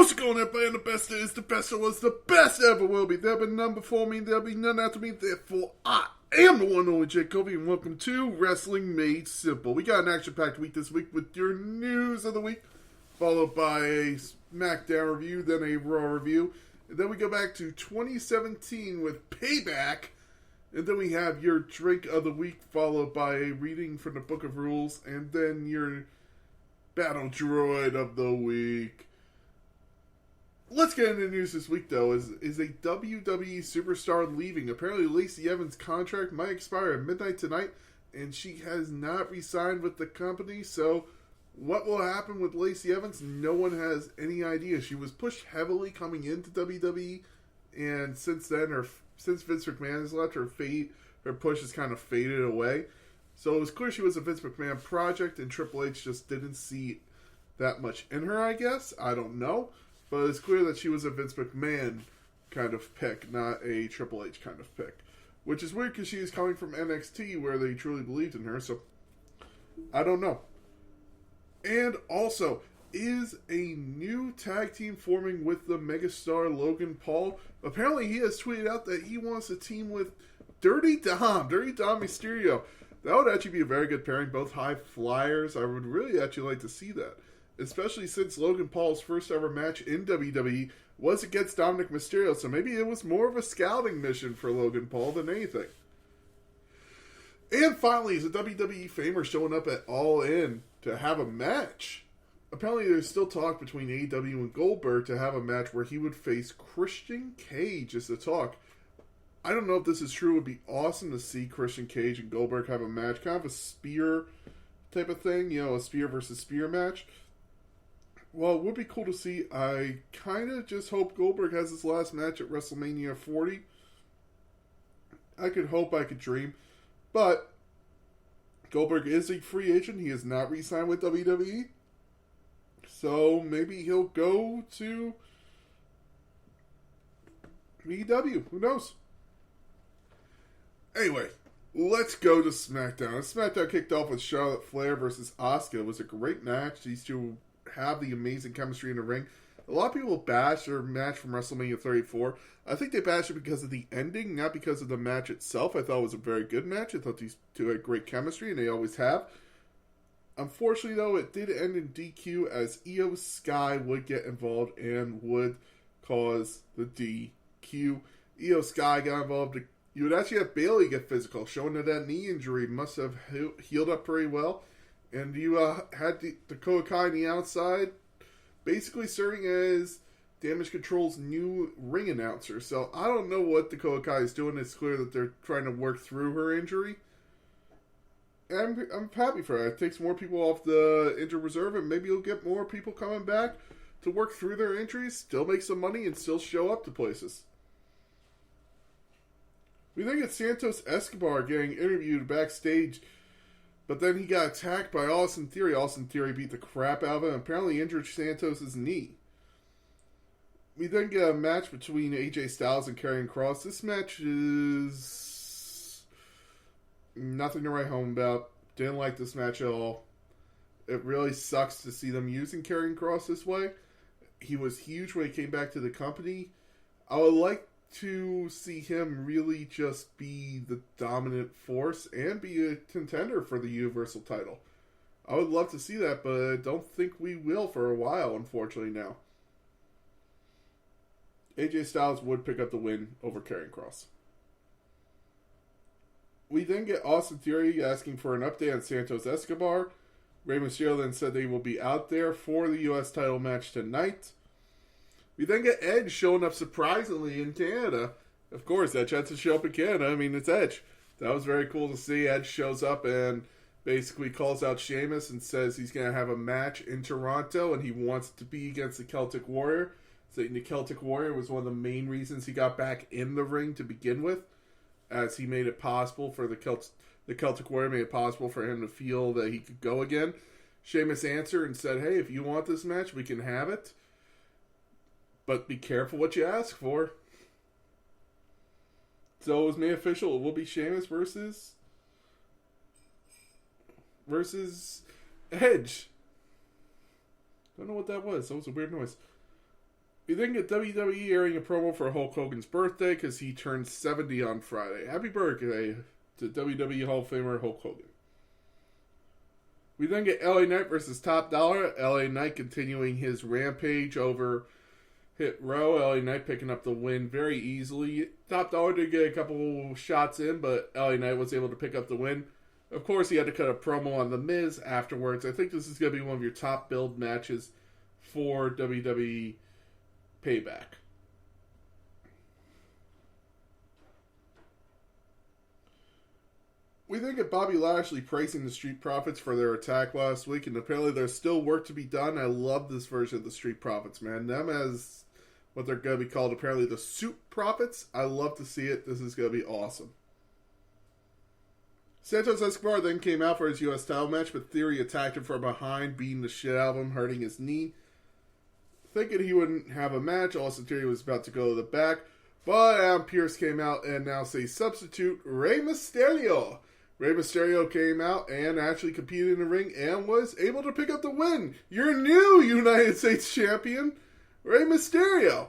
How's it going, everybody? And the best is, the best that was, the best ever will be. There'll be none before me, there'll be none after me. Therefore, I am the one and only Jake Kobe, and welcome to Wrestling Made Simple. We got an action-packed week this week with your news of the week, followed by a SmackDown review, then a Raw review, and then we go back to 2017 with Payback, and then we have your drink of the week, followed by a reading from the Book of Rules, and then your Battle Droid of the week. Let's get into the news this week, though. Is a WWE superstar leaving? Apparently, Lacey Evans' contract might expire at midnight tonight, and she has not re-signed with the company. So, what will happen with Lacey Evans? No one has any idea. She was pushed heavily coming into WWE, and since then, since Vince McMahon has left, her push has kind of faded away. So it was clear she was a Vince McMahon project, and Triple H just didn't see that much in her, I guess. I don't know. But it's clear that she was a Vince McMahon kind of pick, not a Triple H kind of pick. Which is weird because she is coming from NXT where they truly believed in her, so I don't know. And also, is a new tag team forming with the megastar Logan Paul? Apparently he has tweeted out that he wants to team with Dirty Dom Mysterio. That would actually be a very good pairing, both high flyers. I would really actually like to see that. Especially since Logan Paul's first ever match in WWE was against Dominic Mysterio, so maybe it was more of a scouting mission for Logan Paul than anything. And finally, is a WWE Famer showing up at All In to have a match. Apparently there's still talk between AEW and Goldberg to have a match where he would face Christian Cage as the talk. I don't know if this is true. It would be awesome to see Christian Cage and Goldberg have a match. Kind of a spear type of thing, a spear versus spear match. Well, it would be cool to see. I kind of just hope Goldberg has his last match at WrestleMania 40. I could hope, I could dream. But Goldberg is a free agent. He is not re-signed with WWE. So maybe he'll go to AEW. Who knows? Anyway, let's go to SmackDown. SmackDown kicked off with Charlotte Flair versus Asuka. It was a great match. These two have the amazing chemistry in the ring. A lot of people bash their match from WrestleMania 34. I think they bash it because of the ending, not because of the match itself. I thought it was a very good match. I thought these two had great chemistry, and they always have. Unfortunately, though, it did end in DQ as Io Sky would get involved and would cause the DQ. Io Sky got involved. You would actually have Bayley get physical, showing that knee injury must have healed up very well. And you had Dakota Kai on the outside, basically serving as Damage Control's new ring announcer. So I don't know what Dakota Kai is doing. It's clear that they're trying to work through her injury. And I'm happy for her. It takes more people off the injured reserve, and maybe you'll get more people coming back to work through their injuries, still make some money, and still show up to places. We then get Santos Escobar getting interviewed backstage, but then he got attacked by Austin Theory. Austin Theory beat the crap out of him and apparently injured Santos' knee. We then get a match between AJ Styles and Karrion Kross. This match is nothing to write home about. Didn't like this match at all. It really sucks to see them using Karrion Kross this way. He was huge when he came back to the company. I would like to see him really just be the dominant force and be a contender for the Universal title. I would love to see that, but I don't think we will for a while, unfortunately, now. AJ Styles would pick up the win over Karrion Kross. We then get Austin Theory asking for an update on Santos Escobar. Rey Mysterio then said they will be out there for the U.S. title match tonight. We then get Edge showing up surprisingly in Canada. Of course, Edge had to show up in Canada. I mean, it's Edge. That was very cool to see. Edge shows up and basically calls out Sheamus and says he's going to have a match in Toronto and he wants to be against the Celtic Warrior. So the Celtic Warrior was one of the main reasons he got back in the ring to begin with, as he made it possible for the Celtic Warrior made it possible for him to feel that he could go again. Sheamus answered and said, hey, if you want this match, we can have it. But be careful what you ask for. So it was made official. It will be Sheamus versus Edge. Don't know what that was. That was a weird noise. We then get WWE airing a promo for Hulk Hogan's birthday because he turned 70 on Friday. Happy birthday to WWE Hall of Famer Hulk Hogan. We then get LA Knight versus Top Dollar. LA Knight continuing his rampage over Hit Row. LA Knight picking up the win very easily. Top Dollar did get a couple shots in, but LA Knight was able to pick up the win. Of course, he had to cut a promo on The Miz afterwards. I think this is going to be one of your top build matches for WWE Payback. We then get Bobby Lashley praising the Street Profits for their attack last week, and apparently there's still work to be done. I love this version of the Street Profits, man. Them as what they're going to be called, apparently the Soup Profits. I love to see it. This is going to be awesome. Santos Escobar then came out for his U.S. title match, but Theory attacked him from behind, beating the shit out of him, hurting his knee. Thinking he wouldn't have a match, Austin Theory was about to go to the back, but Adam Pearce came out and announced a substitute, Rey Mysterio. Rey Mysterio came out and actually competed in the ring and was able to pick up the win. Your new United States champion, Rey Mysterio.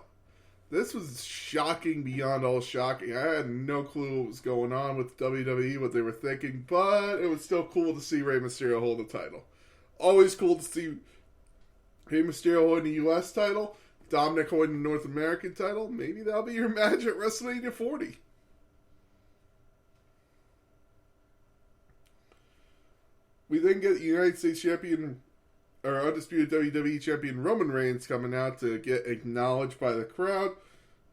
This was shocking beyond all shocking. I had no clue what was going on with WWE, what they were thinking, but it was still cool to see Rey Mysterio hold the title. Always cool to see Rey Mysterio holding the U.S. title, Dominic holding the North American title. Maybe that'll be your match at WrestleMania 40. We then get United States champion, or undisputed WWE champion Roman Reigns coming out to get acknowledged by the crowd.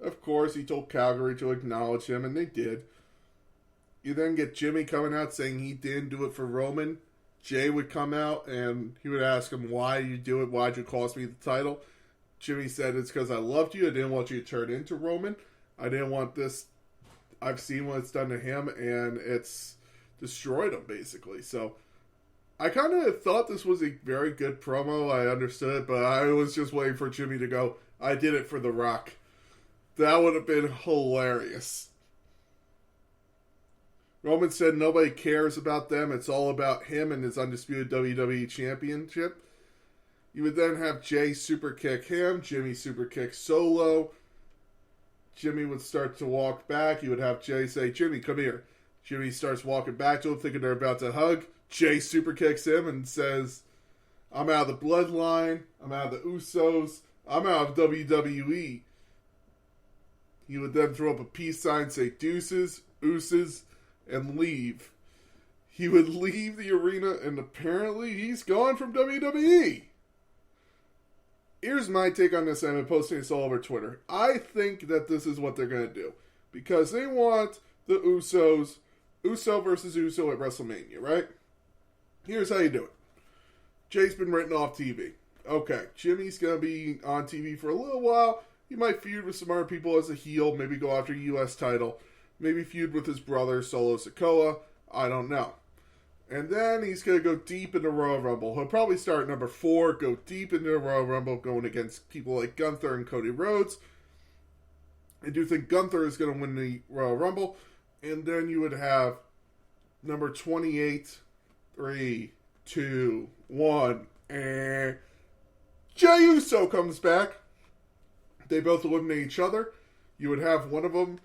Of course, he told Calgary to acknowledge him, and they did. You then get Jimmy coming out saying he didn't do it for Roman. Jay would come out, and he would ask him, why did you do it? Why did you cost me the title? Jimmy said, it's because I loved you. I didn't want you to turn into Roman. I didn't want this. I've seen what it's done to him, and it's destroyed him, basically. So I kind of thought this was a very good promo. I understood it, but I was just waiting for Jimmy to go, I did it for The Rock. That would have been hilarious. Roman said nobody cares about them. It's all about him and his undisputed WWE championship. You would then have Jay super kick him, Jimmy super kick Solo. Jimmy would start to walk back. You would have Jay say, Jimmy, come here. Jimmy starts walking back to him, thinking they're about to hug. Jay super kicks him and says, I'm out of the bloodline. I'm out of the Usos. I'm out of WWE. He would then throw up a peace sign, say deuces, ooses, and leave. He would leave the arena, and apparently he's gone from WWE. Here's my take on this, and I'm posting this all over Twitter. I think that this is what they're going to do. Because they want the Usos, Uso versus Uso at WrestleMania, right? Here's how you do it. Jay's been written off TV. Okay, Jimmy's going to be on TV for a little while. He might feud with some other people as a heel, maybe go after a U.S. title, maybe feud with his brother, Solo Sikoa. I don't know. And then he's going to go deep into Royal Rumble. He'll probably start number 4, go deep into Royal Rumble, going against people like Gunther and Cody Rhodes. I do think Gunther is going to win the Royal Rumble. And then you would have number 28, 3, 2, 1, and Jey Uso comes back. They both eliminate each other. You would have one of them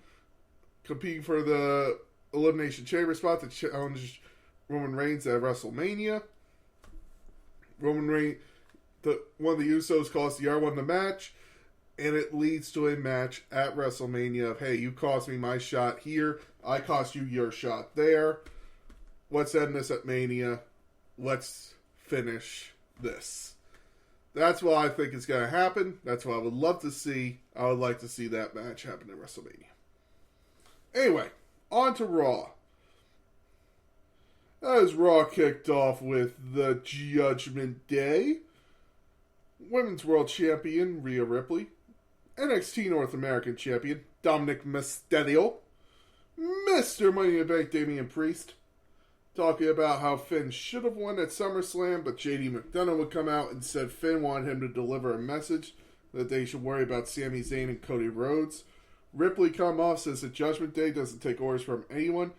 competing for the Elimination Chamber spot to challenge Roman Reigns at WrestleMania. Roman Reigns, one of the Usos costs the R1 the match, and it leads to a match at WrestleMania of, hey, you cost me my shot here, I cost you your shot there. Let's end this at Mania. Let's finish this. That's what I think is going to happen. That's what I would love to see. I would like to see that match happen at WrestleMania. Anyway, on to Raw. As Raw kicked off with the Judgment Day, Women's World Champion Rhea Ripley, NXT North American Champion Dominic Mysterio, Mr. Money in the Bank Damian Priest, talking about how Finn should have won at SummerSlam, but JD McDonough would come out and said Finn wanted him to deliver a message that they should worry about Sami Zayn and Cody Rhodes. Ripley come off, says the Judgment Day doesn't take orders from anyone,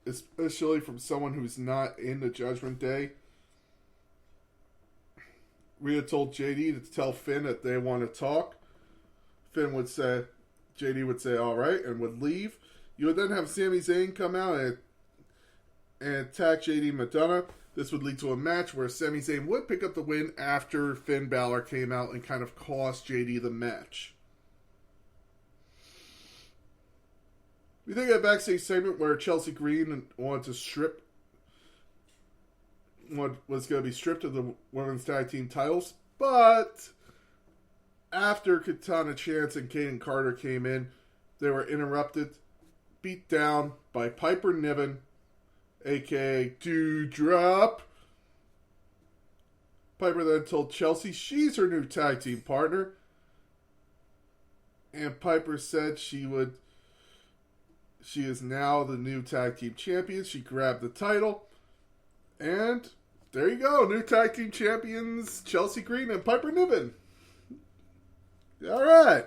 especially from someone who's not in the Judgment Day. Rhea told JD to tell Finn that they want to talk. Finn would say, JD would say, all right, and would leave. You would then have Sami Zayn come out and attack JD McDonough. This would lead to a match where Sami Zayn would pick up the win after Finn Balor came out and kind of cost JD the match. We think of a backstage segment where Chelsea Green wanted to strip what was going to be stripped of the women's tag team titles, but after Katana Chance and Kaden Carter came in, they were interrupted, beat down by Piper Niven, aka Dewdrop. Piper then told Chelsea she's her new tag team partner, and Piper said she is now the new tag team champion. She grabbed the title, and there you go, new tag team champions Chelsea Green and Piper Niven. All right,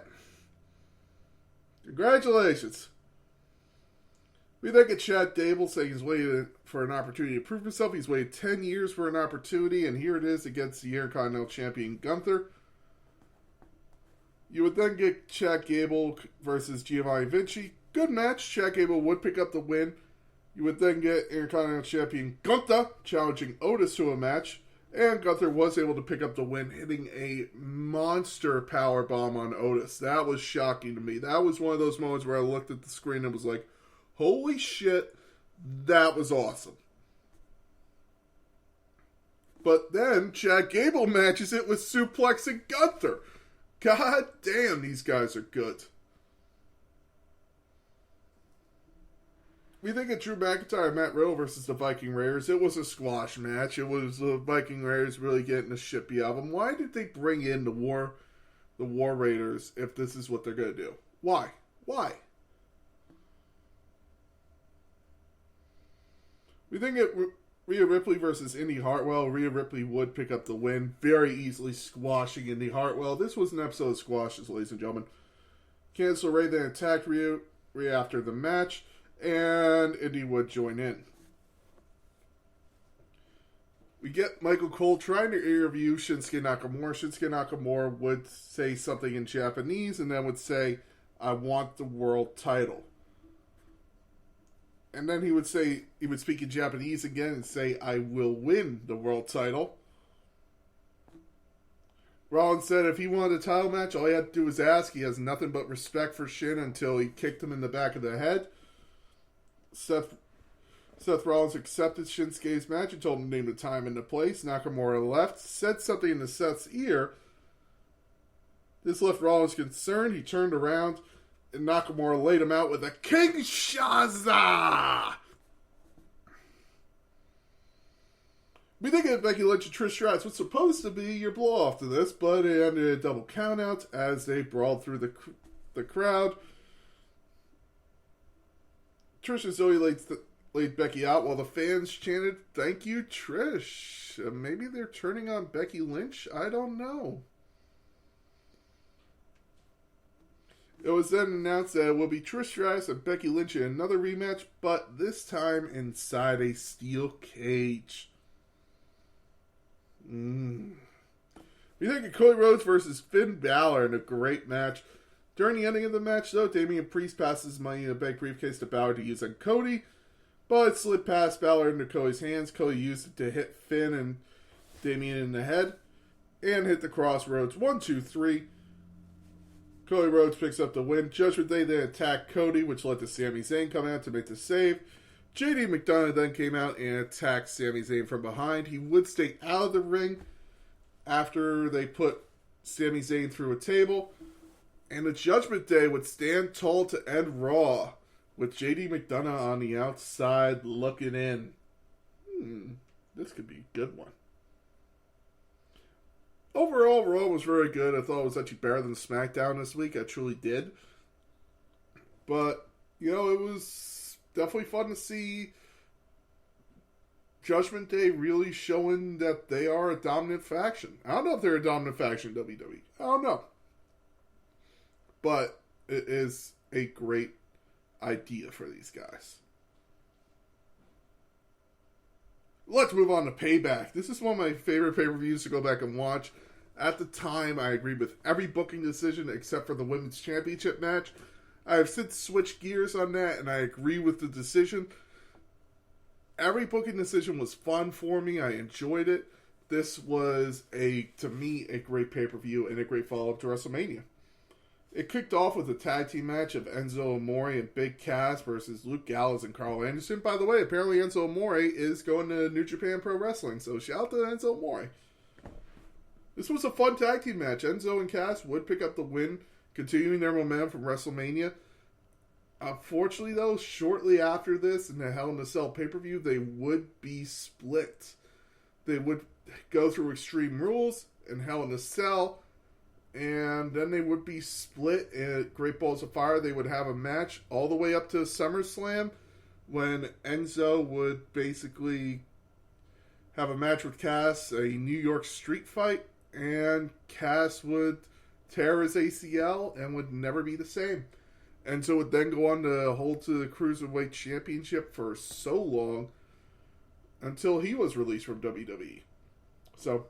congratulations. We then get Chad Gable saying he's waiting for an opportunity to prove himself. He's waited 10 years for an opportunity, and here it is against the Intercontinental Champion Gunther. You would then get Chad Gable versus Giovanni Vinci. Good match. Chad Gable would pick up the win. You would then get Intercontinental Champion Gunther challenging Otis to a match, and Gunther was able to pick up the win, hitting a monster powerbomb on Otis. That was shocking to me. That was one of those moments where I looked at the screen and was like, holy shit, that was awesome. But then Chad Gable matches it with suplexing Gunther. God damn, these guys are good. We think of Drew McIntyre and Matt Riddle versus the Viking Raiders. It was a squash match. It was the Viking Raiders really getting the shit beat out of them. Why did they bring in the War Raiders if this is what they're going to do? Why? We think it Rhea Ripley versus Indy Hartwell. Rhea Ripley would pick up the win, very easily squashing Indy Hartwell. This was an episode of squashes, ladies and gentlemen. Candice LeRae then attacked Rhea after the match, and Indy would join in. We get Michael Cole trying to interview Shinsuke Nakamura. Shinsuke Nakamura would say something in Japanese and then would say, I want the world title. And then he would speak in Japanese again and say, I will win the world title. Rollins said if he wanted a title match, all he had to do was ask. He has nothing but respect for Shin until he kicked him in the back of the head. Seth Rollins accepted Shinsuke's match and told him to name the time and the place. Nakamura left, said something into Seth's ear. This left Rollins concerned. He turned around, and Nakamura laid him out with a Kinshasa! We think of Becky Lynch and Trish Stratus was supposed to be your blow-off to this, but it ended a double count-out as they brawled through the crowd. Trish and Zoe laid Becky out while the fans chanted, thank you, Trish. Maybe they're turning on Becky Lynch? I don't know. It was then announced that it will be Trish Stratus and Becky Lynch in another rematch, but this time inside a steel cage. We think of Cody Rhodes versus Finn Balor in a great match. During the ending of the match, though, Damian Priest passes Money in a Bank briefcase to Balor to use on Cody, but it slid past Balor into Cody's hands. Cody used it to hit Finn and Damian in the head and hit the Crossroads. 1, 2, 3. Cody Rhodes picks up the win. Judgment Day then attacked Cody, which led to Sami Zayn coming out to make the save. JD McDonough then came out and attacked Sami Zayn from behind. He would stay out of the ring after they put Sami Zayn through a table. And the Judgment Day would stand tall to end Raw with JD McDonough on the outside looking in. This could be a good one. Overall, Raw was very good. I thought it was actually better than SmackDown this week. I truly did. But, it was definitely fun to see Judgment Day really showing that they are a dominant faction. I don't know if they're a dominant faction in WWE. I don't know. But it is a great idea for these guys. Let's move on to Payback. This is one of my favorite pay-per-views to go back and watch. At the time, I agreed with every booking decision except for the Women's Championship match. I have since switched gears on that, and I agree with the decision. Every booking decision was fun for me. I enjoyed it. This was, to me, a great pay-per-view and a great follow-up to WrestleMania. It kicked off with a tag team match of Enzo Amore and Big Cass versus Luke Gallows and Carl Anderson. By the way, apparently Enzo Amore is going to New Japan Pro Wrestling, so shout out to Enzo Amore. This was a fun tag team match. Enzo and Cass would pick up the win, continuing their momentum from WrestleMania. Unfortunately, though, shortly after this, in the Hell in a Cell pay-per-view, they would be split. They would go through Extreme Rules and Hell in a Cell, and then they would be split at Great Balls of Fire. They would have a match all the way up to SummerSlam, when Enzo would basically have a match with Cass, a New York street fight, and Cass would tear his ACL and would never be the same. Enzo would then go on to hold to the Cruiserweight Championship for so long until he was released from WWE. So,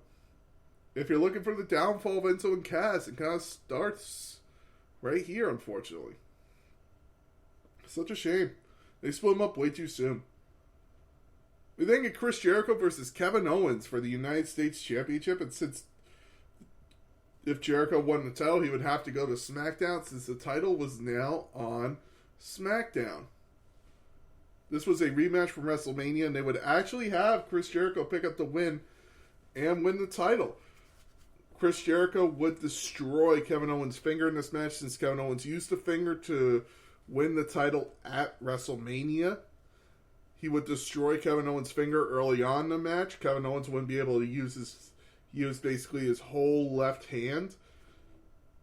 if you're looking for the downfall of Enzo and Cass, it kind of starts right here, unfortunately. Such a shame. They split them up way too soon. We then get Chris Jericho versus Kevin Owens for the United States Championship, and since if Jericho won the title, he would have to go to SmackDown since the title was now on SmackDown. This was a rematch from WrestleMania, and they would actually have Chris Jericho pick up the win and win the title. Chris Jericho would destroy Kevin Owens' finger in this match since Kevin Owens used the finger to win the title at WrestleMania. He would destroy Kevin Owens' finger early on in the match. Kevin Owens wouldn't be able to use basically his whole left hand.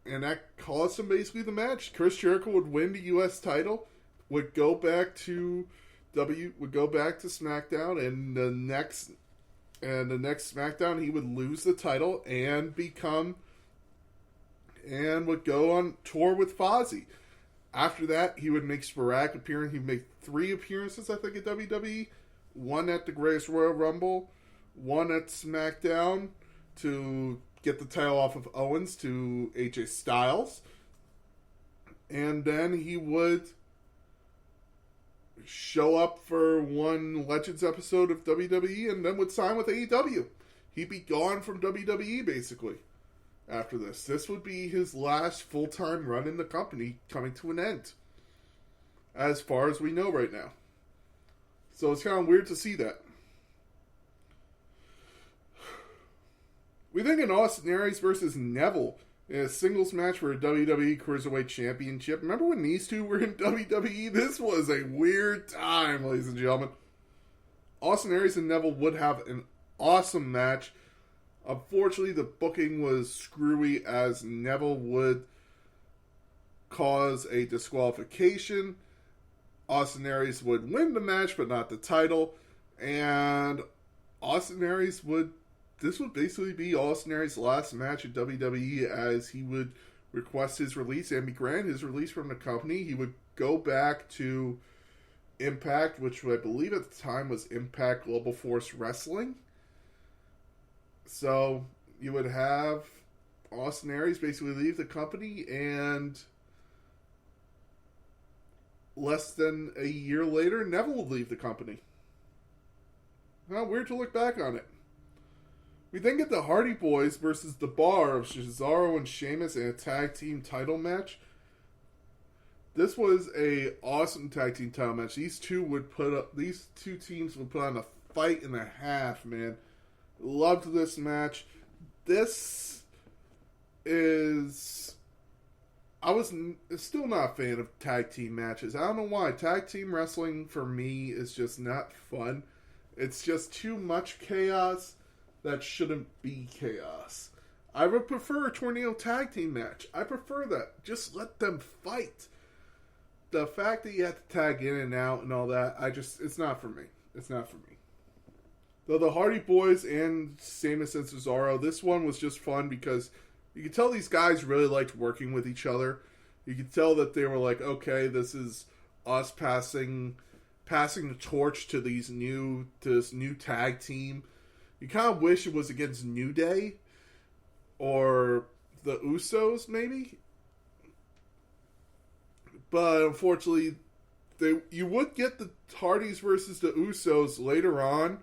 And that cost him basically the match. Chris Jericho would win the US title, would go back to SmackDown, and the next SmackDown he would lose the title and would go on tour with Fozzy. After that, he would make sporadic appearances. He'd make 3 appearances, I think, at WWE. One at the Greatest Royal Rumble, one at SmackDown to get the title off of Owens to AJ Styles. And then he would show up for one Legends episode of WWE and then would sign with AEW. He'd be gone from WWE, basically, after this. This would be his last full-time run in the company, coming to an end, as far as we know right now. So it's kind of weird to see that. We then get Austin Aries versus Neville in a singles match for a WWE Cruiserweight Championship. Remember when these two were in WWE? This was a weird time, ladies and gentlemen. Austin Aries and Neville would have an awesome match. Unfortunately, the booking was screwy as Neville would cause a disqualification. Austin Aries would win the match, but not the title. And this would basically be Austin Aries' last match at WWE, as he would request his release and be granted his release from the company. He would go back to Impact, which I believe at the time was Impact Global Force Wrestling. So you would have Austin Aries basically leave the company, and less than a year later, Neville would leave the company. How weird to look back on it. We then get the Hardy Boys versus The Bar of Cesaro and Sheamus in a tag team title match. This was a awesome tag team title match. These two teams would put on a fight and a half, man. Loved this match. I was still not a fan of tag team matches. I don't know why. Tag team wrestling for me is just not fun. It's just too much chaos that shouldn't be chaos. I would prefer a tornado tag team match. I prefer that. Just let them fight. The fact that you have to tag in and out and all that, it's not for me. It's not for me. Though the Hardy Boys and Sheamus and Cesaro, this one was just fun because you could tell these guys really liked working with each other. You could tell that they were like, okay, this is us passing the torch to this new tag team. You kind of wish it was against New Day, or the Usos, maybe. But unfortunately, you would get the Hardys versus the Usos later on,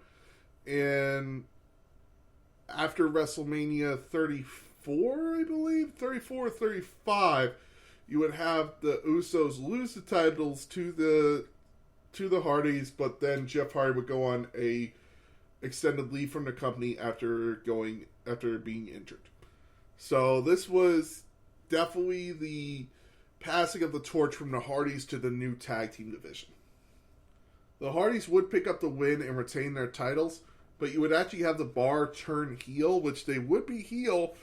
and after WrestleMania 34, I believe, 34 or 35, you would have the Usos lose the titles to the Hardys, but then Jeff Hardy would go on a extended leave from the company after being injured. So this was definitely the passing of the torch from the Hardys to the new tag team division. The Hardys would pick up the win and retain their titles, but you would actually have the Bar turn heel, which they would be heel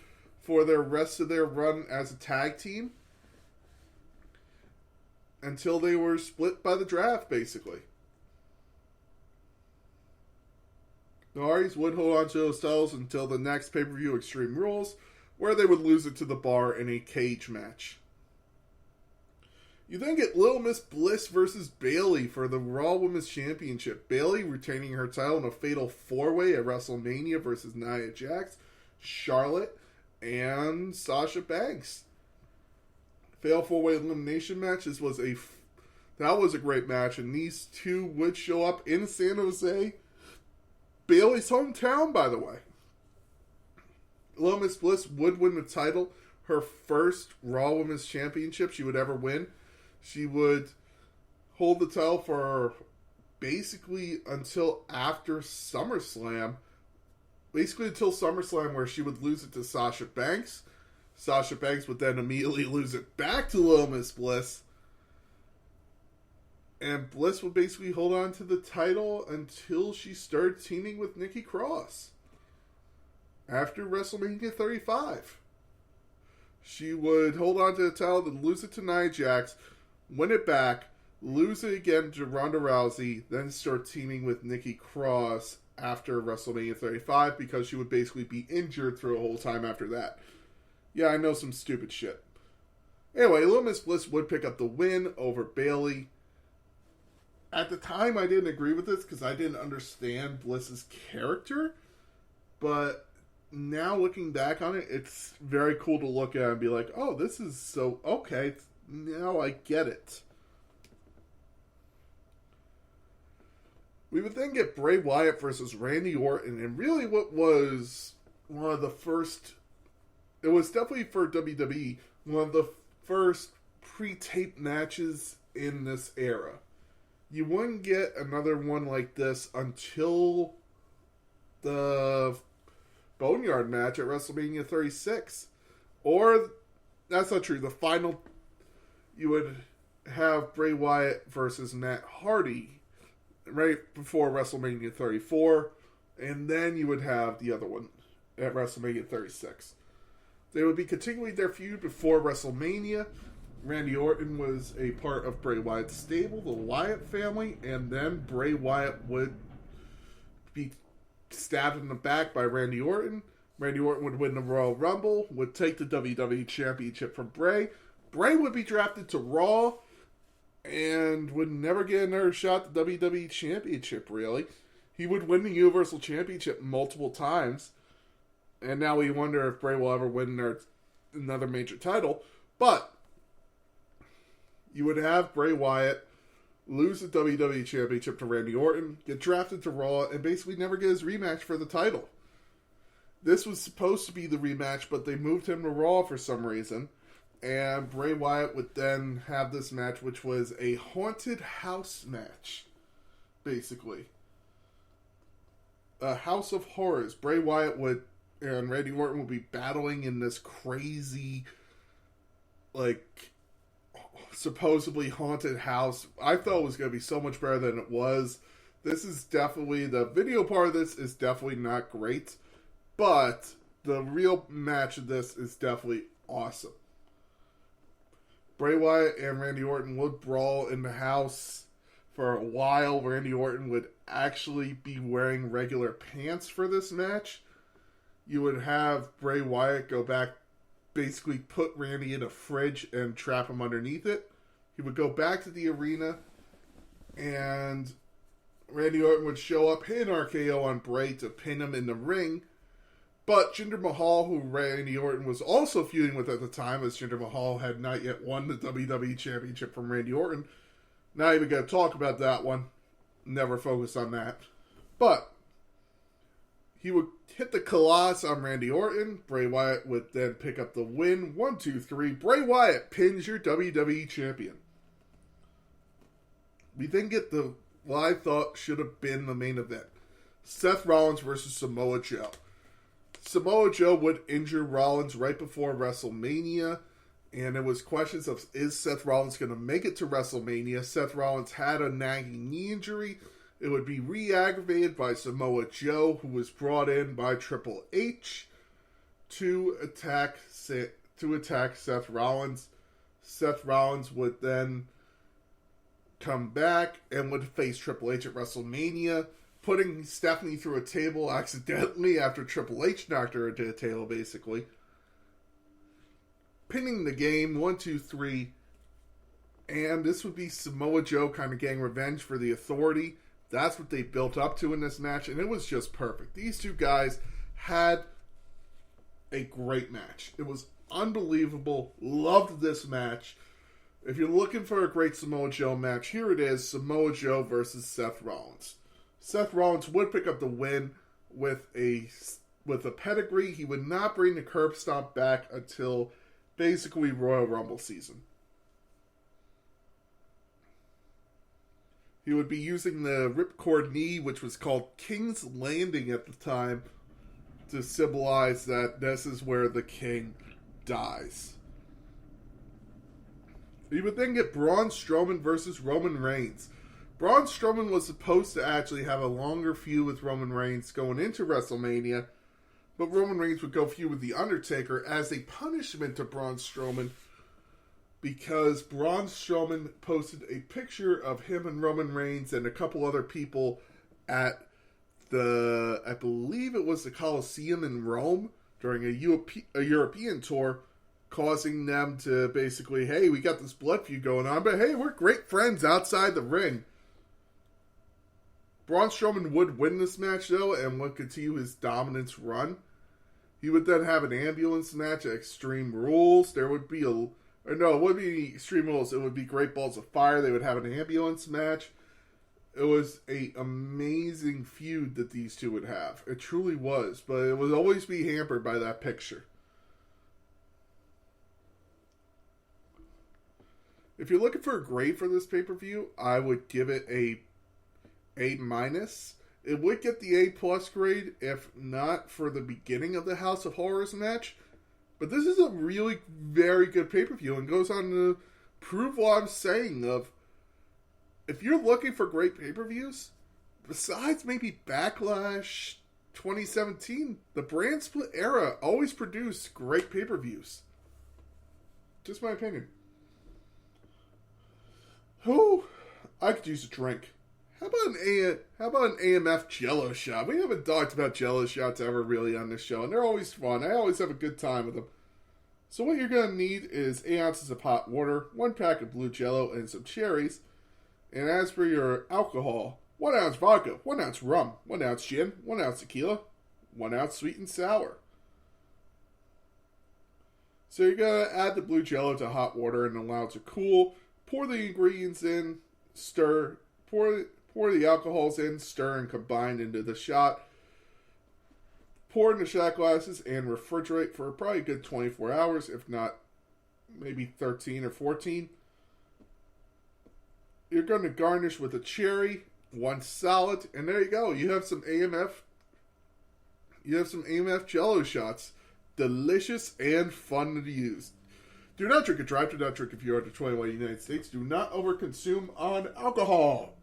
for the rest of their run as a tag team until they were split by the draft, basically. The Hardys would hold on to those titles until the next pay-per-view Extreme Rules, where they would lose it to the Bar in a cage match. You then get Little Miss Bliss versus Bayley for the Raw Women's Championship. Bayley retaining her title in a fatal four-way at WrestleMania versus Nia Jax, Charlotte, and Sasha Banks. Fatal four-way elimination match. That was a great match, and these two would show up in San Jose, Bayley's hometown, by the way. Little Miss Bliss would win the title, her first Raw Women's Championship she would ever win. She would hold the title for basically until after SummerSlam. Basically until SummerSlam, where she would lose it to Sasha Banks. Sasha Banks would then immediately lose it back to Little Miss Bliss. And Bliss would basically hold on to the title until she started teaming with Nikki Cross. After WrestleMania 35. She would hold on to the title and lose it to Nia Jax, win it back, lose it again to Ronda Rousey, then start teaming with Nikki Cross after WrestleMania 35 because she would basically be injured through a whole time after that. Yeah, I know, some stupid shit. Anyway, Little Miss Bliss would pick up the win over Bayley. At the time, I didn't agree with this because I didn't understand Bliss's character. But now looking back on it, it's very cool to look at and be like, oh, this is so... Okay, now I get it. We would then get Bray Wyatt versus Randy Orton, and really what was one of the first... It was definitely for WWE, one of the first pre-taped matches in this era. You wouldn't get another one like this until the Boneyard match at WrestleMania 36. Or, that's not true, the final, you would have Bray Wyatt versus Matt Hardy right before WrestleMania 34, and then you would have the other one at WrestleMania 36. They would be continuing their feud before WrestleMania. Randy Orton was a part of Bray Wyatt's stable, the Wyatt family, and then Bray Wyatt would be stabbed in the back by Randy Orton. Randy Orton would win the Royal Rumble, would take the WWE Championship from Bray. Bray would be drafted to Raw and would never get another shot at the WWE Championship, really. He would win the Universal Championship multiple times, and now we wonder if Bray will ever win another major title. But you would have Bray Wyatt lose the WWE Championship to Randy Orton, get drafted to Raw, and basically never get his rematch for the title. This was supposed to be the rematch, but they moved him to Raw for some reason. And Bray Wyatt would then have this match, which was a haunted house match, basically. A house of horrors. Bray Wyatt and Randy Orton would be battling in this crazy, supposedly haunted house. I thought it was going to be so much better than it was. This is definitely, the video part of this is definitely not great, but the real match of this is definitely awesome. Bray Wyatt and Randy Orton would brawl in the house for a while. Randy Orton would actually be wearing regular pants for this match. You would have Bray Wyatt go back, basically put Randy in a fridge and trap him underneath it. He would go back to the arena, and Randy Orton would show up, hit an RKO on Bray to pin him in the ring. But Jinder Mahal, who Randy Orton was also feuding with at the time, as Jinder Mahal had not yet won the WWE Championship from Randy Orton. Not even going to talk about that one. Never focus on that. But he would hit the Colossus on Randy Orton. Bray Wyatt would then pick up the win. 1, 2, 3. Bray Wyatt pins your WWE Champion. We then get what I thought should have been the main event. Seth Rollins versus Samoa Joe. Samoa Joe would injure Rollins right before WrestleMania. And it was questions of, is Seth Rollins going to make it to WrestleMania? Seth Rollins had a nagging knee injury. It would be re-aggravated by Samoa Joe, who was brought in by Triple H to attack Seth Rollins. Seth Rollins would then come back and would face Triple H at WrestleMania, putting Stephanie through a table accidentally after Triple H knocked her into a table, basically. Pinning the game, 1, 2, 3. And this would be Samoa Joe kind of getting revenge for the Authority. That's what they built up to in this match, and it was just perfect. These two guys had a great match. It was unbelievable. Loved this match. If you're looking for a great Samoa Joe match, here it is, Samoa Joe versus Seth Rollins. Seth Rollins would pick up the win with a pedigree. He would not bring the curb stomp back until basically Royal Rumble season. He would be using the ripcord knee, which was called King's Landing at the time, to symbolize that this is where the king dies. He would then get Braun Strowman versus Roman Reigns. Braun Strowman was supposed to actually have a longer feud with Roman Reigns going into WrestleMania, but Roman Reigns would go feud with The Undertaker as a punishment to Braun Strowman, because Braun Strowman posted a picture of him and Roman Reigns and a couple other people at I believe it was the Colosseum in Rome during a European tour, causing them to basically, hey, we got this blood feud going on, but hey, we're great friends outside the ring. Braun Strowman would win this match, though, and would continue his dominance run. He would then have an ambulance match at Extreme Rules. There would be it wouldn't be Extreme Rules. It would be Great Balls of Fire. They would have an ambulance match. It was an amazing feud that these two would have. It truly was. But it would always be hampered by that picture. If you're looking for a grade for this pay-per-view, I would give it a A-. It would get the A+ grade if not for the beginning of the House of Horrors match. But this is a really very good pay-per-view and goes on to prove what I'm saying of, if you're looking for great pay-per-views, besides maybe Backlash 2017, the brand split era always produced great pay-per-views. Just my opinion. I could use a drink. How about an AMF Jello shot? We haven't talked about Jello shots ever really on this show, and they're always fun. I always have a good time with them. So what you're going to need is 8 ounces of hot water, 1 pack of blue Jello, and some cherries. And as for your alcohol, 1 ounce vodka, 1 ounce rum, 1 ounce gin, 1 ounce tequila, 1 ounce sweet and sour. So you're going to add the blue Jello to hot water and allow it to cool. Pour the ingredients in, stir, pour the alcohols in, stir, and combine into the shot. Pour in the shot glasses and refrigerate for probably a good 24 hours, if not maybe 13 or 14. You're going to garnish with a cherry, 1 salad, and there you go. You have some AMF. You have some AMF Jello shots. Delicious and fun to use. Do not drink and drive. Do not drink if you are under 21 in the United States. Do not overconsume on alcohol.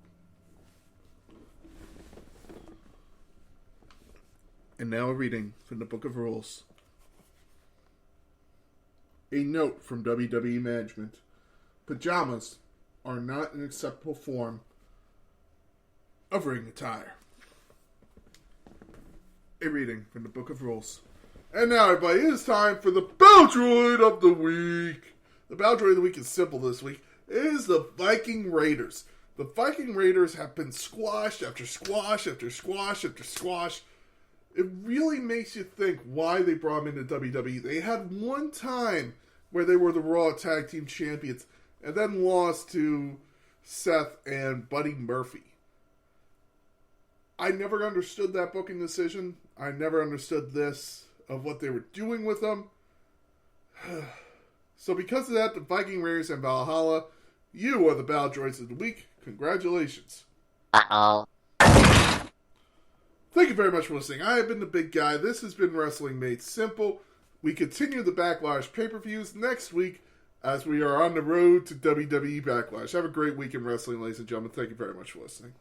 And now a reading from the Book of Rules. A note from WWE management. Pajamas are not an acceptable form of ring attire. A reading from the Book of Rules. And now, everybody, it is time for the Battle Droid of the Week. The Battle Droid of the Week is simple this week. It is the Viking Raiders. The Viking Raiders have been squashed after squash after squash after squash. it really makes you think why they brought him into WWE. They had one time where they were the Raw Tag Team Champions and then lost to Seth and Buddy Murphy. I never understood that booking decision. I never understood this, of what they were doing with them. So because of that, the Viking Raiders and Valhalla, you are the Battle Droids of the Week. Congratulations. Uh-oh. Thank you very much for listening. I have been the Big Guy. This has been Wrestling Made Simple. We continue the Backlash pay-per-views next week as we are on the road to WWE Backlash. Have a great week in wrestling, ladies and gentlemen. Thank you very much for listening.